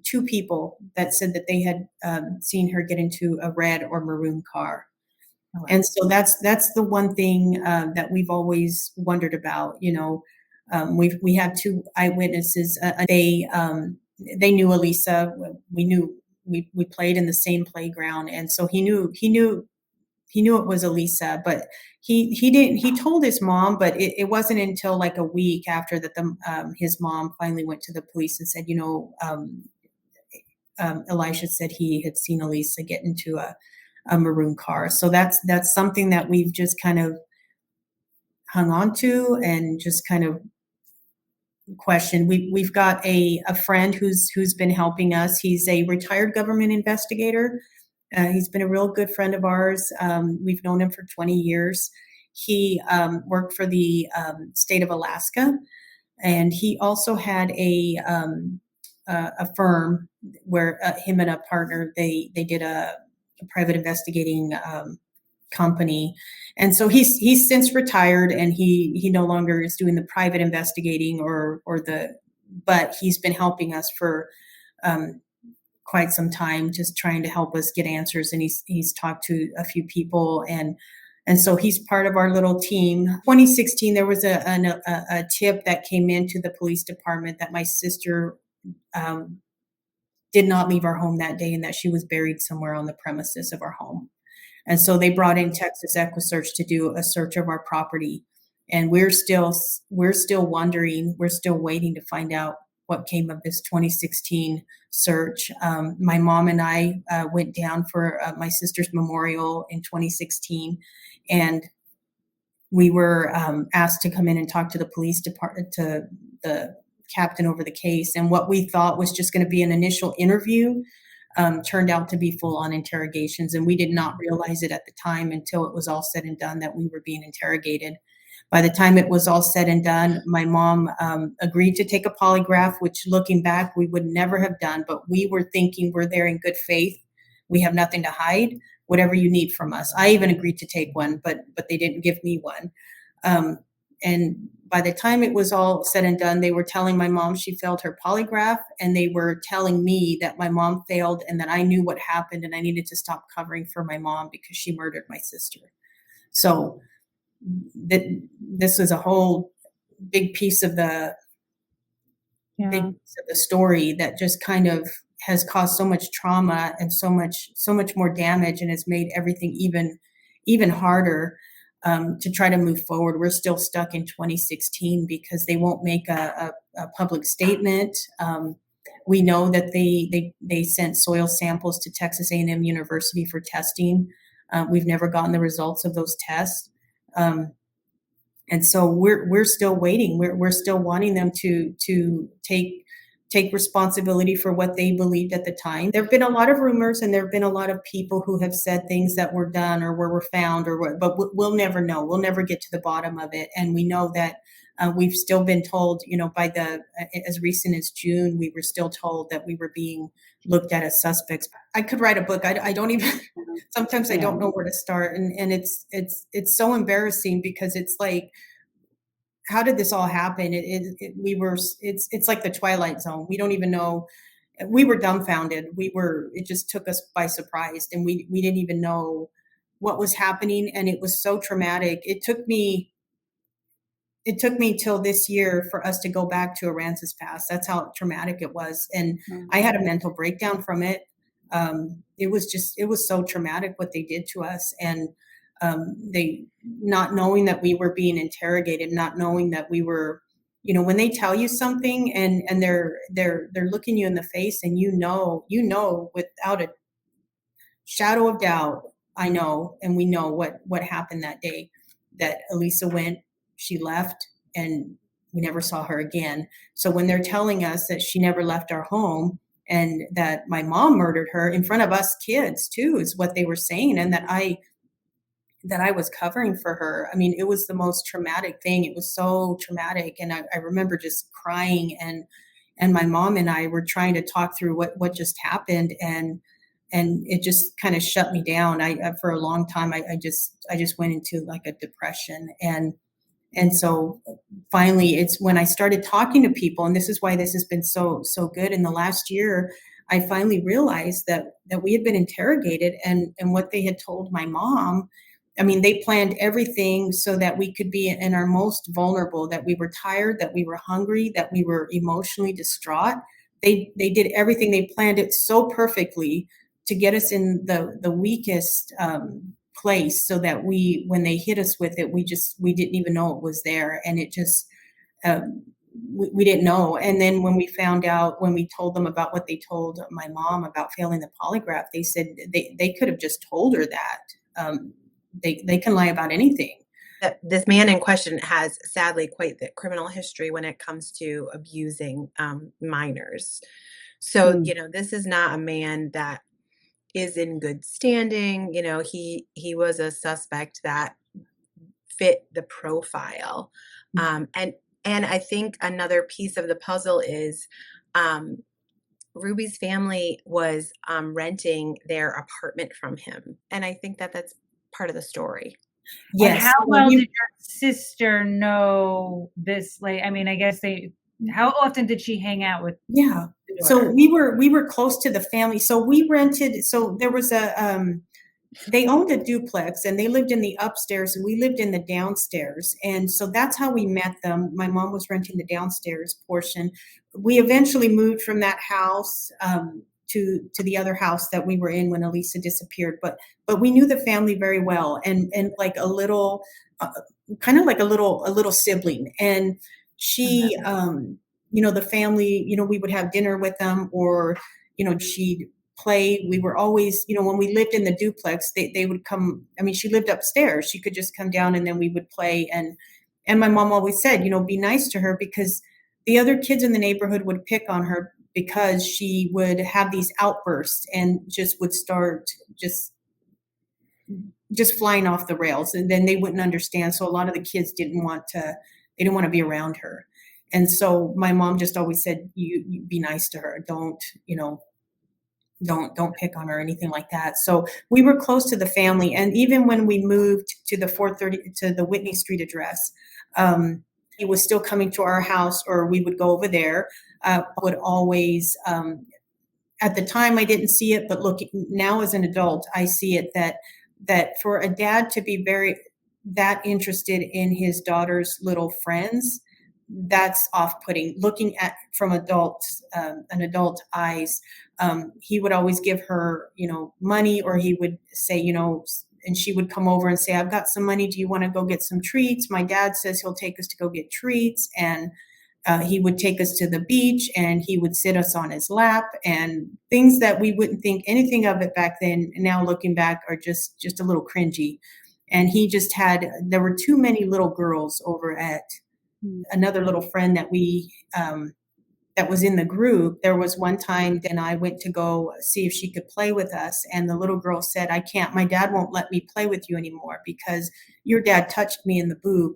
Speaker 3: two people that said that they had seen her get into a red or maroon car. Oh, wow. And so that's the one thing that we've always wondered about. We have two eyewitnesses. They knew Elisa. We knew we played in the same playground, and so he knew it was Elisa, but he didn't. He told his mom, but it wasn't until like a week after that his mom finally went to the police and said, Elisha said he had seen Elisa get into a maroon car. So that's something that we've just kind of hung on to and just kind of question. We've got a friend who's been helping us. He's a retired government investigator. He's been a real good friend of ours. We've known him for 20 years. He worked for the state of Alaska, and he also had a firm where him and a partner they did a private investigating company. And so he's since retired, and he no longer is doing the private investigating but he's been helping us for quite some time, just trying to help us get answers. And he's talked to a few people, and so he's part of our little team. 2016, there was a tip that came into the police department that my sister did not leave our home that day, and that she was buried somewhere on the premises of our home. And so they brought in Texas EquiSearch to do a search of our property. And we're still wondering, we're still waiting to find out what came of this 2016 search. My mom and I went down for my sister's memorial in 2016, and we were asked to come in and talk to the police department, to the captain over the case. And what we thought was just going to be an initial interview turned out to be full-on interrogations. And we did not realize it at the time until it was all said and done that we were being interrogated. By the time it was all said and done, my mom agreed to take a polygraph, which looking back, we would never have done. But we were thinking, we're there in good faith. We have nothing to hide. Whatever you need from us. I even agreed to take one, but they didn't give me one. And by the time it was all said and done, they were telling my mom she failed her polygraph, and they were telling me that my mom failed and that I knew what happened and I needed to stop covering for my mom because she murdered my sister. So this was a whole big piece of the story that just kind of has caused so much trauma and so much more damage, and has made everything even harder to try to move forward. We're still stuck in 2016 because they won't make a public statement. We know that they sent soil samples to Texas A&M University for testing. We've never gotten the results of those tests. And so we're still waiting. We're still wanting them to take responsibility for what they believed at the time. There have been a lot of rumors, and there have been a lot of people who have said things that were done or were found, but we'll never know. We'll never get to the bottom of it. And we know that we've still been told, as recent as June, we were still told that we were being looked at as suspects. I could write a book. I don't even, sometimes I don't know where to start. And it's so embarrassing because it's like, how did this all happen? It's like the Twilight Zone. We don't even know. We were dumbfounded. It just took us by surprise, and we didn't even know what was happening. And it was so traumatic. It took me till this year for us to go back to Aransas Pass. That's how traumatic it was. And I had a mental breakdown from it. It was so traumatic what they did to us. And they not knowing that we were being interrogated, not knowing that we were, when they tell you something and they're looking you in the face, and you know without a shadow of doubt, I know, and we know what happened that day, that Elisa went, she left, and we never saw her again. So when they're telling us that she never left our home, and that my mom murdered her in front of us kids too, is what they were saying, and that I was covering for her. I mean, it was the most traumatic thing. It was so traumatic. And I remember just crying, and my mom and I were trying to talk through what just happened. And it just kind of shut me down. For a long time, I just went into like a depression. And so finally, it's when I started talking to people, and this is why this has been so good. In the last year, I finally realized that we had been interrogated, and what they had told my mom. I mean, they planned everything so that we could be in our most vulnerable, that we were tired, that we were hungry, that we were emotionally distraught. They did everything. They planned it so perfectly to get us in the weakest place, so that when they hit us with it, we didn't even know it was there. And it just, we didn't know. And then when we told them about what they told my mom about failing the polygraph, they said they could have just told her that. They can lie about anything.
Speaker 2: This man in question has sadly quite the criminal history when it comes to abusing minors. So,
Speaker 1: Mm.
Speaker 2: this is not a man that is in good standing. He was a suspect that fit the profile. And I think another piece of the puzzle is um, Ruby's family was renting their apartment from him, and I think that that's part of the story.
Speaker 4: And
Speaker 3: Yes.
Speaker 4: how
Speaker 3: Well,
Speaker 4: well did your sister know this? Like, I mean, I guess how often did she hang out with
Speaker 3: yeah.
Speaker 4: the
Speaker 3: So
Speaker 4: daughter?
Speaker 3: we were close to the family. So we rented, so there was they owned a duplex and they lived in the upstairs and we lived in the downstairs. And so that's how we met them. My mom was renting the downstairs portion. We eventually moved from that house to the other house that we were in when Elisa disappeared. But we knew the family very well and like a little, uh, kind of like a little sibling. And she, the family, we would have dinner with them or, she'd play. We were always, when we lived in the duplex, they would come. I mean, she lived upstairs. She could just come down and then we would play. And my mom always said, be nice to her because the other kids in the neighborhood would pick on her because she would have these outbursts and just would start just flying off the rails and then they wouldn't understand. So a lot of the kids they didn't want to be around her. And so my mom just always said, you be nice to her. Don't pick on her or anything like that. So we were close to the family. And even when we moved to the 430 to the Whitney Street address, he was still coming to our house or we would go over there. Would always, at the time I didn't see it, but look now as an adult, I see it that for a dad to be that interested in his daughter's little friends, that's off-putting. Looking at from an adult eyes, he would always give her, money, or he would say, and she would come over and say, "I've got some money. Do you want to go get some treats?" My dad says he'll take us to go get treats, and he would take us to the beach, and he would sit us on his lap, and things that we wouldn't think anything of it back then. Now looking back, are just a little cringy. And there were too many little girls over at another little friend that was in the group. There was one time then I went to go see if she could play with us. And the little girl said, "I can't, my dad won't let me play with you anymore because your dad touched me in the boob."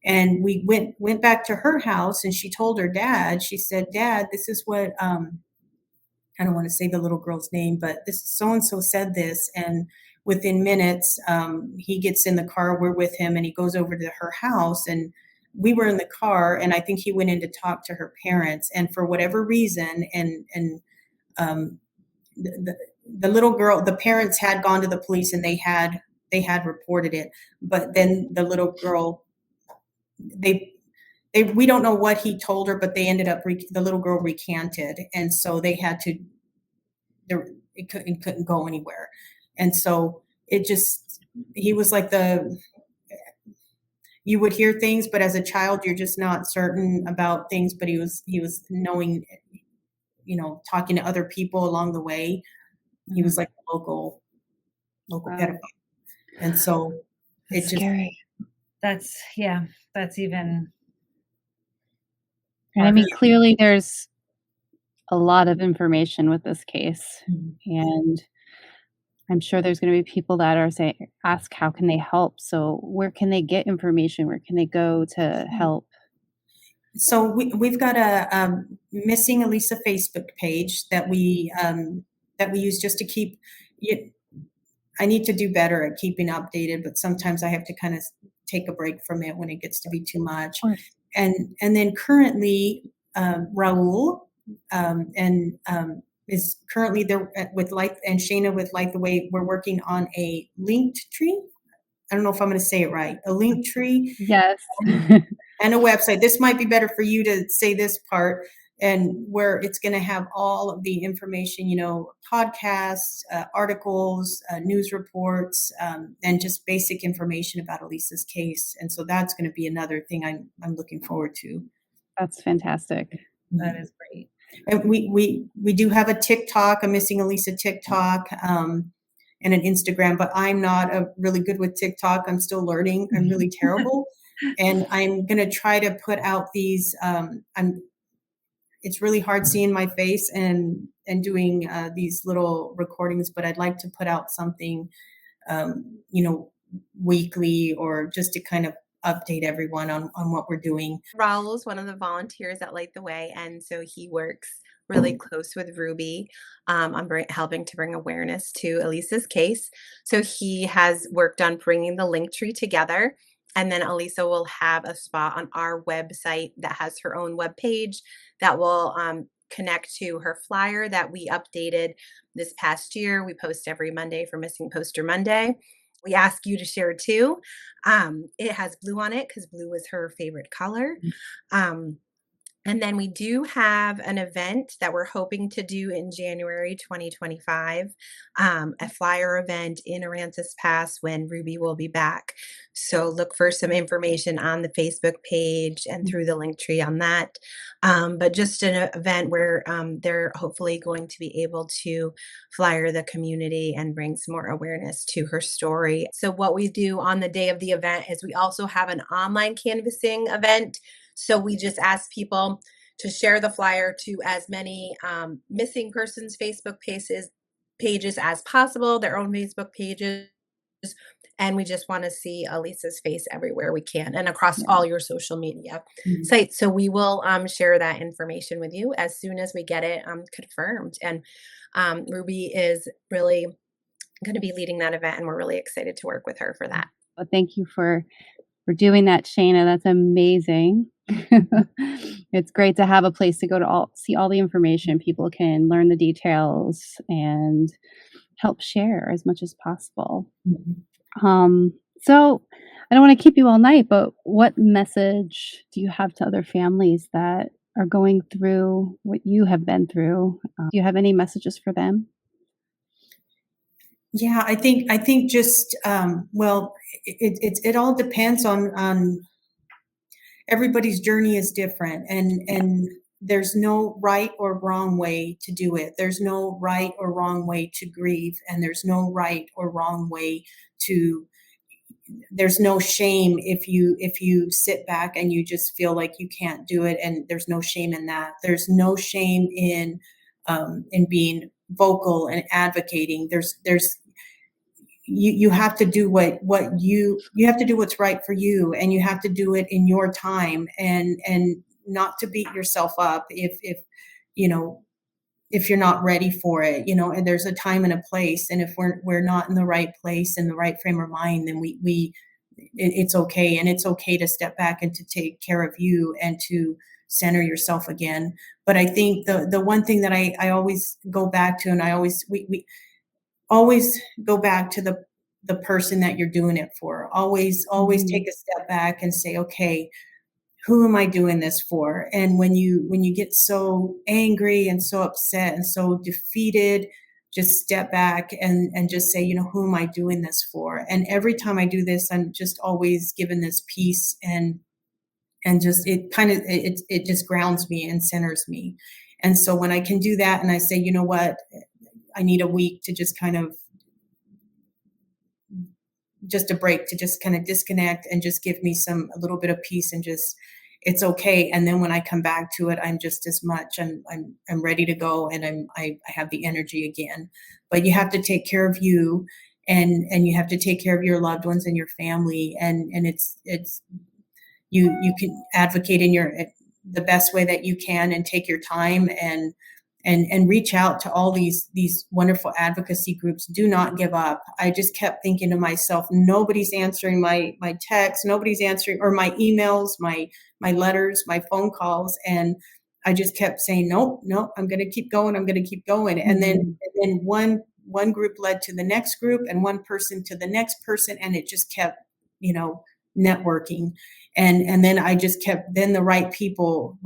Speaker 3: And we went back to her house and she told her dad, she said, "Dad, this is what, I don't want to say the little girl's name, but this so-and-so said this." And within minutes, he gets in the car, we're with him, and he goes over to her house, and we were in the car, and I think he went in to talk to her parents. And for whatever reason, and the little girl, the parents had gone to the police and they had reported it. But then the little girl, we don't know what he told her, but they ended up, the little girl recanted. And so they had to, it couldn't go anywhere. And so he was like you would hear things, but as a child, you're just not certain about things. But he was knowing, talking to other people along the way. He was like a local pedophile. And so
Speaker 1: It's scary.
Speaker 4: That's even.
Speaker 1: And I mean, clearly there's a lot of information with this case. And I'm sure there's going to be people that are ask how can they help? So where can they get information? Where can they go to help?
Speaker 3: So we've got a Missing Elisa Facebook page that we use just to keep it. I need to do better at keeping updated, but sometimes I have to kind of take a break from it when it gets to be too much. And then currently Raul is currently there with Light, and Shayna with Light the Way. We're working on a linked tree. I don't know if I'm going to say it right. A link tree.
Speaker 1: Yes.
Speaker 3: And a website. This might be better for you to say this part, and where it's going to have all of the information, podcasts, articles, news reports, and just basic information about Elisa's case. And so that's going to be another thing I'm looking forward to.
Speaker 1: That's fantastic.
Speaker 4: That is great.
Speaker 3: And we do have a TikTok, a Missing Elisa TikTok. and an Instagram, but I'm not really good with TikTok. I'm still learning. I'm really terrible. And I'm going to try to put out these, it's really hard seeing my face and doing these little recordings, but I'd like to put out something, weekly, or just to kind of update everyone on what we're doing.
Speaker 2: Raul's one of the volunteers that Light the Way, and so he works really close with Ruby on helping to bring awareness to Elisa's case. So he has worked on bringing the link tree together, and then Elisa will have a spot on our website that has her own web page that will connect to her flyer that we updated this past year. We post every Monday for Missing Poster Monday. We ask you to share too. It has blue on it because blue is her favorite color. And then we do have an event that we're hoping to do in January 2025, a flyer event in Aransas Pass when Ruby will be back. So look for some information on the Facebook page and through the link tree on that. But just an event where they're hopefully going to be able to flyer the community and bring some more awareness to her story. So what we do on the day of the event is we also have an online canvassing event. So we just ask people to share the flyer to as many missing persons Facebook pages as possible, their own Facebook pages. And we just want to see Elisa's face everywhere we can and across all your social media sites. So we will share that information with you as soon as we get it confirmed. And Ruby is really going to be leading that event, and we're really excited to work with her for that.
Speaker 1: Well, thank you for doing that, Shayna. That's amazing. It's great to have a place to go to see all the information. People can learn the details and help share as much as possible. So I don't want to keep you all night, but what message do you have to other families that are going through what you have been through? Do you have any messages for them?
Speaker 3: Yeah, I think just well, it all depends on everybody's journey is different, and there's no right or wrong way to do it. There's no right or wrong way to grieve, and there's no right or wrong way to. There's no shame if you sit back and you just feel like you can't do it, and there's no shame in that. There's no shame in being vocal and advocating. You have to do what you have to do what's right for you, and you have to do it in your time, and not to beat yourself up if you're not ready for it, and there's a time and a place, and if we're not in the right place, in the right frame of mind, then it's okay, and it's okay to step back and to take care of you and to center yourself again. But I think the one thing that I always go back to, and we always go back to the person that you're doing it for. Always take a step back and say, okay, who am I doing this for? And when you get so angry and so upset and so defeated, just step back and just say, who am I doing this for? And every time I do this, I'm just always given this peace, and just it just grounds me and centers me. And so when I can do that, and I say, you know what, I need a week to just kind of just a break, to just kind of disconnect and just give me a little bit of peace, and just, it's okay. And then when I come back to it, I'm just as much, I'm ready to go, and I have the energy again. But you have to take care of you, and you have to take care of your loved ones and your family. And it's you can advocate in the best way that you can, and take your time, and reach out to all these wonderful advocacy groups. Do not give up. I just kept thinking to myself, nobody's answering my texts, nobody's answering, or my emails, my letters, my phone calls. And I just kept saying, nope, I'm going to keep going. And then one group led to the next group, and one person to the next person. And it just kept, networking. And then I just kept, then the right people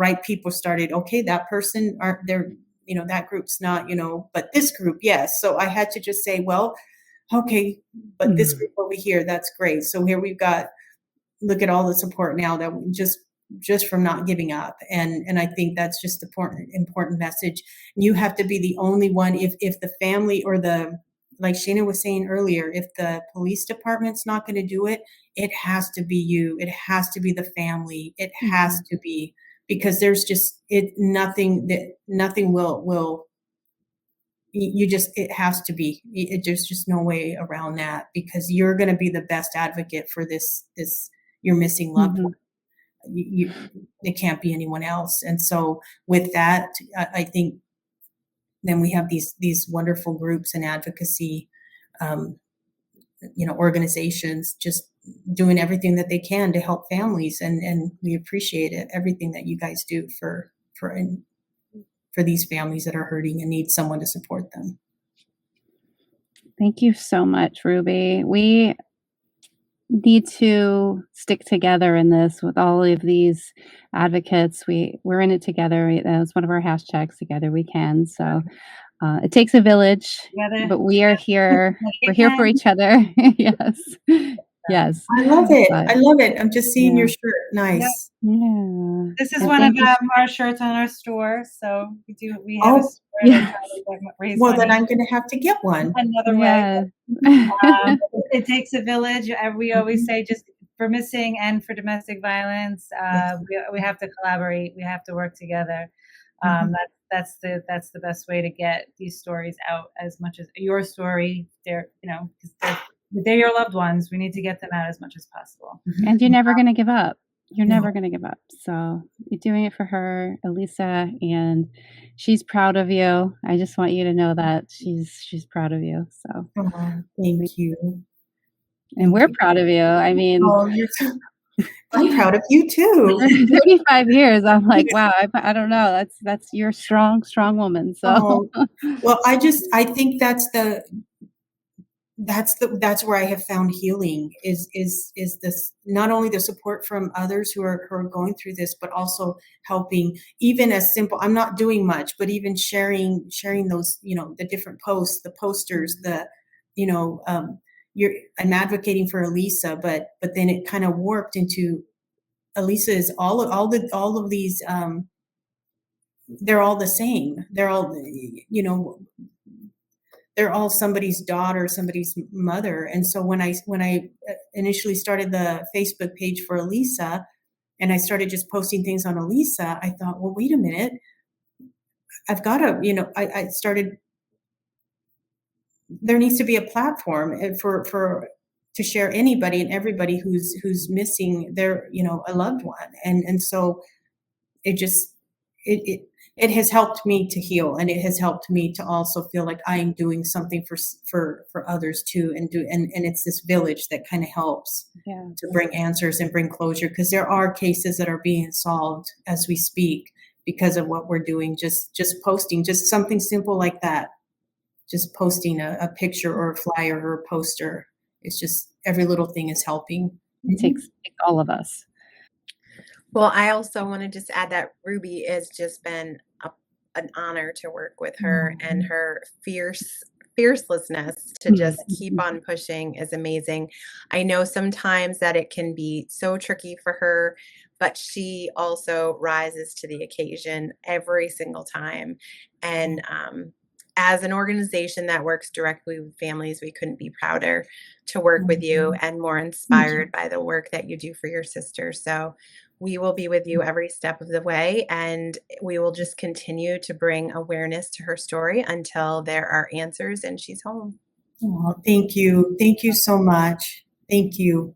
Speaker 3: started, okay, that person aren't there, that group's not, but this group, yes. So I had to just say, well, okay, but this group over here, that's great. So here we've got, look at all the support now that just from not giving up. And I think that's just the important message. You have to be the only one. If the family or the like Shana was saying earlier, if the police department's not going to do it, it has to be you. It has to be the family. It has to be, because there's just nothing will you just, it has to be, there's just no way around that, because you're going to be the best advocate for this your missing loved one. It can't be anyone else. And so with that, I think then we have these wonderful groups and advocacy, organizations just doing everything that they can to help families, and we appreciate it, everything that you guys do for these families that are hurting and need someone to support them.
Speaker 1: Thank you so much, Ruby. We need to stick together in this with all of these advocates. We're in it together. That was one of our hashtags, together we can. So it takes a village, but we are here. We're here for each other. Yes. Yes.
Speaker 3: I love it. I love it. I'm just seeing your shirt. Nice.
Speaker 1: Yeah.
Speaker 4: This is one of our shirts on our store. So we have a store that raise
Speaker 3: well,
Speaker 4: money.
Speaker 3: then I'm going to have to get one.
Speaker 4: Another way. It takes a village. We always say, just for missing and for domestic violence, we have to collaborate. We have to work together. That's the best way to get these stories out, as much as your story. They're your loved ones. We need to get them out as much as possible.
Speaker 1: And you're never going to give up. You're never going to give up. So you're doing it for her, Elisa, and she's proud of you. I just want you to know that she's proud of you. So
Speaker 3: thank you.
Speaker 1: And we're proud of you. I mean,
Speaker 3: I'm proud of you too.
Speaker 1: 35 years. I'm like, wow, I don't know. That's you're a strong woman. So
Speaker 3: well, I think that's where I have found healing is this, not only the support from others who are going through this, but also helping, even as simple, I'm not doing much, but even sharing those, the different posts, the posters, I'm advocating for Elisa, but then it kind of warped into Elisa is all of these, they're all the same. They're all somebody's daughter, somebody's mother. And so when I initially started the Facebook page for Elisa, and I started just posting things on Elisa, I thought, well, wait a minute, I've got to, I started, there needs to be a platform to share anybody and everybody who's missing their, a loved one. And so it has helped me to heal, and it has helped me to also feel like I am doing something for others too, and it's this village that kind of helps to bring answers and bring closure, because there are cases that are being solved as we speak because of what we're doing. Just posting, just something simple like that, just posting a picture or a flyer or a poster. It's just, every little thing is helping.
Speaker 1: It takes all of us.
Speaker 2: Well, I also want to just add that Ruby has just been an honor to work with her, and her fiercelessness to just keep on pushing is amazing. I know sometimes that it can be so tricky for her, but she also rises to the occasion every single time. And as an organization that works directly with families, we couldn't be prouder to work with you and more inspired by the work that you do for your sister. So we will be with you every step of the way, and we will just continue to bring awareness to her story until there are answers and she's home.
Speaker 3: Oh, thank you. Thank you so much. Thank you.